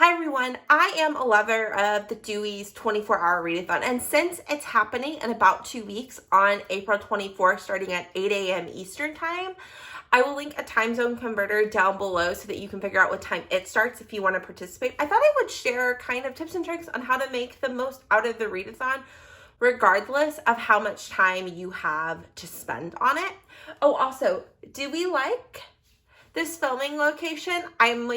Hi everyone, I am a lover of the Dewey's 24-hour readathon, and since it's happening in about 2 weeks on April 24th starting at 8 a.m. Eastern time, I will link a time zone converter down below so that you can figure out what time it starts if you want to participate. I thought I would share kind of tips and tricks on how to make the most out of the readathon regardless of how much time you have to spend on it. Oh, also, do we like this filming location? I'm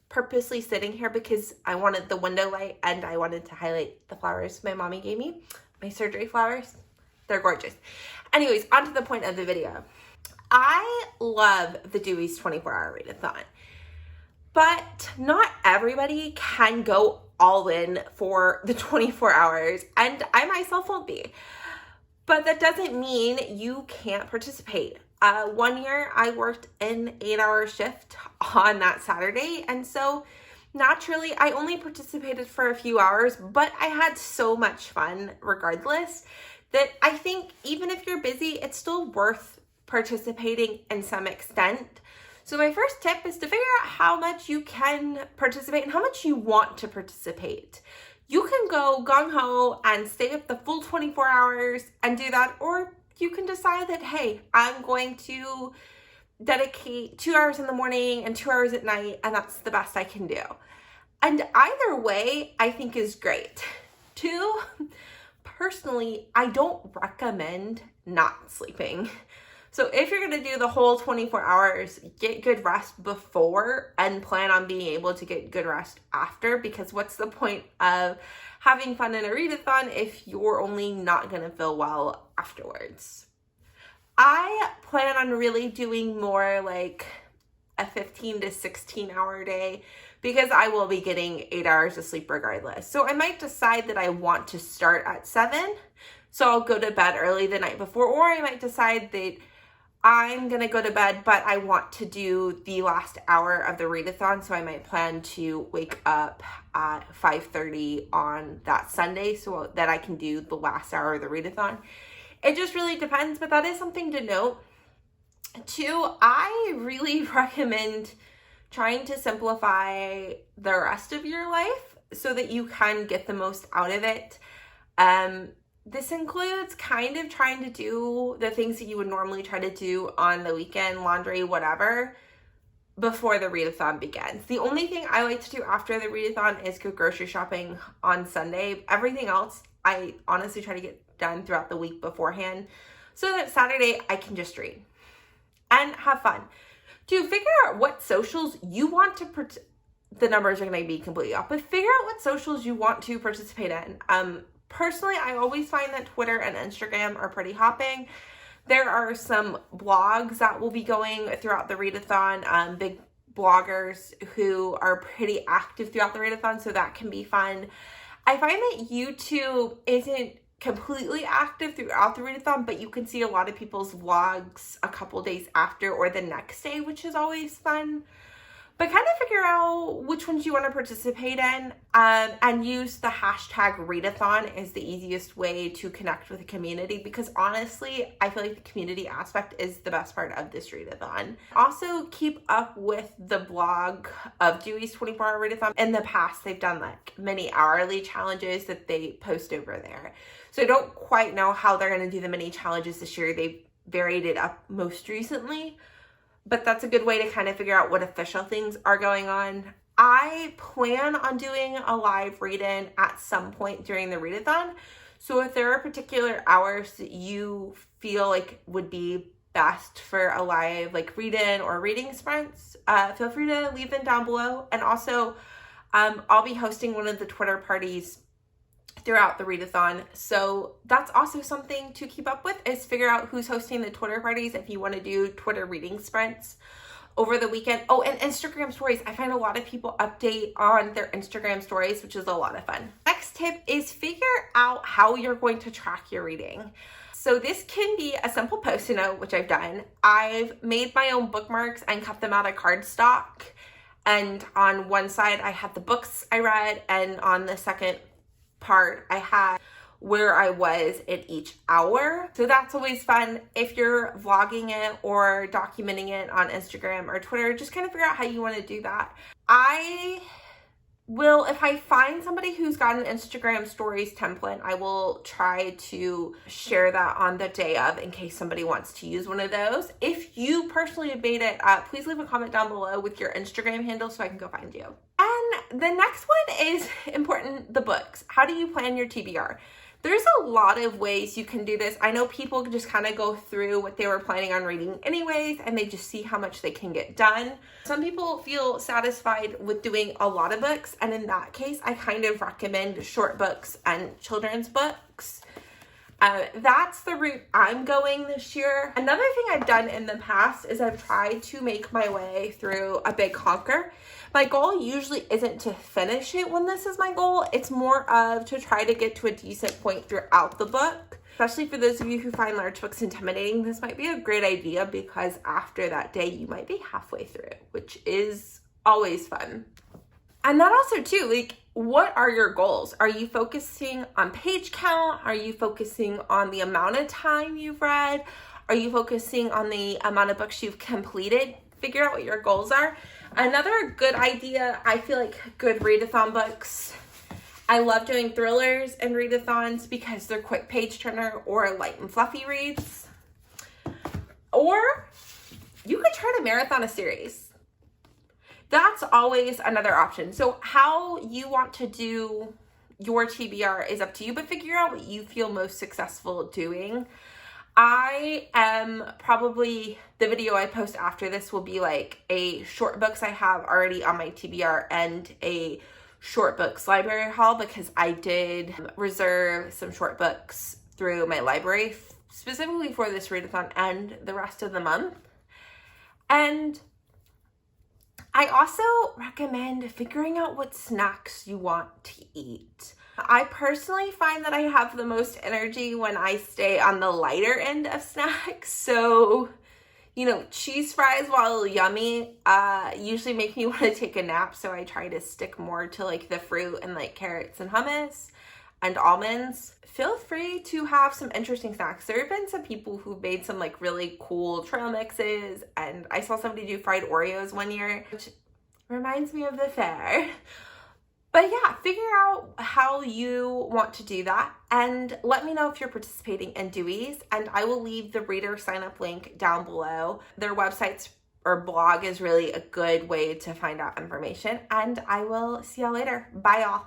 purposely sitting here because I wanted the window light and I wanted to highlight the flowers my mommy gave me, my surgery flowers. They're gorgeous. Anyways, on to the point of the video. I love the Dewey's 24-hour readathon, but not everybody can go all in for the 24 hours, and I myself won't be. But that doesn't mean you can't participate. 1 year I worked an 8-hour shift on that Saturday, and so naturally I only participated for a few hours, but I had so much fun regardless that I think even if you're busy, it's still worth participating in some extent. So my first tip is to figure out how much you can participate and how much you want to participate. You can go gung-ho and stay up the full 24 hours and do that, or you can decide that, hey, I'm going to dedicate 2 hours in the morning and 2 hours at night, and that's the best I can do. And either way, I think is great. Two, personally, I don't recommend not sleeping. So if you're going to do the whole 24 hours, get good rest before and plan on being able to get good rest after, because what's the point of having fun in a readathon if you're only not going to feel well afterwards? I plan on really doing more like a 15 to 16 hour day because I will be getting 8 hours of sleep regardless. So I might decide that I want to start at 7, so I'll go to bed early the night before, or I might decide that I'm going to go to bed, but I want to do the last hour of the readathon, so I might plan to wake up at 5:30 on that Sunday so that I can do the last hour of the readathon. It just really depends, but that is something to note. Two, I really recommend trying to simplify the rest of your life so that you can get the most out of it. This includes kind of trying to do the things that you would normally try to do on the weekend, laundry, whatever, before the readathon begins. The only thing I like to do after the readathon is go grocery shopping on Sunday. Everything else, I honestly try to get done throughout the week beforehand so that Saturday I can just read and have fun. To figure out what socials you want to the numbers are going to be completely off, but figure out what socials you want to participate in. Personally, I always find that Twitter and Instagram are pretty hopping. There are some blogs that will be going throughout the readathon, big bloggers who are pretty active throughout the readathon, so that can be fun. I find that YouTube isn't completely active throughout the readathon, but you can see a lot of people's vlogs a couple days after or the next day, which is always fun. But kind of figure out which ones you want to participate in, and use the hashtag Readathon is the easiest way to connect with the community, because honestly, I feel like the community aspect is the best part of this readathon. Also, keep up with the blog of Dewey's 24-hour readathon. In the past, they've done like mini hourly challenges that they post over there. So I don't quite know how they're going to do the mini challenges this year. They've varied it up most recently, but that's a good way to kind of figure out what official things are going on. I plan on doing a live read-in at some point during the readathon. So if there are particular hours that you feel like would be best for a live read-in or reading sprints, feel free to leave them down below. And also, I'll be hosting one of the Twitter parties throughout the readathon, so that's also something to keep up with, is figure out who's hosting the Twitter parties if you want to do Twitter reading sprints over the weekend. Oh, and Instagram stories. I find a lot of people update on their Instagram stories, which is a lot of fun. Next tip is figure out how you're going to track your reading. So this can be a simple post-it note, which I've done. I've made my own bookmarks and cut them out of cardstock, and on one side I had the books I read, and on the second part I had where I was in each hour. So that's always fun. If you're vlogging it or documenting it on Instagram or Twitter, just kind of figure out how you want to do that. I if I find somebody who's got an Instagram stories template, I will try to share that on the day of in case somebody wants to use one of those. If you personally have made it, please leave a comment down below with your Instagram handle so I can go find you. And the next one is important, the books. How do you plan your TBR? There's a lot of ways you can do this. I know people just kind of go through what they were planning on reading anyways, and they just see how much they can get done. Some people feel satisfied with doing a lot of books, and in that case, I kind of recommend short books and children's books. That's the route I'm going this year. Another thing I've done in the past is I've tried to make my way through a big honker. My goal usually isn't to finish it when this is my goal. It's more of to try to get to a decent point throughout the book. Especially for those of you who find large books intimidating, this might be a great idea because after that day, you might be halfway through, which is always fun. And that also too, like, what are your goals? Are you focusing on page count? Are you focusing on the amount of time you've read? Are you focusing on the amount of books you've completed? Figure out what your goals are. Another good idea, I feel like good readathon books. I love doing thrillers and readathons because they're quick page turner or light and fluffy reads. Or you could try to marathon a series. That's always another option. So how you want to do your TBR is up to you, but figure out what you feel most successful doing. I am probably, the video I post after this will be like a short books I have already on my TBR and a short books library haul because I did reserve some short books through my library specifically for this readathon and the rest of the month. And I also recommend figuring out what snacks you want to eat. I personally find that I have the most energy when I stay on the lighter end of snacks. So, you know, cheese fries, while yummy, usually make me want to take a nap. So I try to stick more to like the fruit and like carrots and hummus and almonds. Feel free to have some interesting snacks. There have been some people who've made some like really cool trail mixes, and I saw somebody do fried Oreos one year, which reminds me of the fair. But yeah, figure out how you want to do that and let me know if you're participating in Dewey's, and I will leave the reader sign up link down below. Their websites or blog is really a good way to find out information, and I will see y'all later. Bye y'all.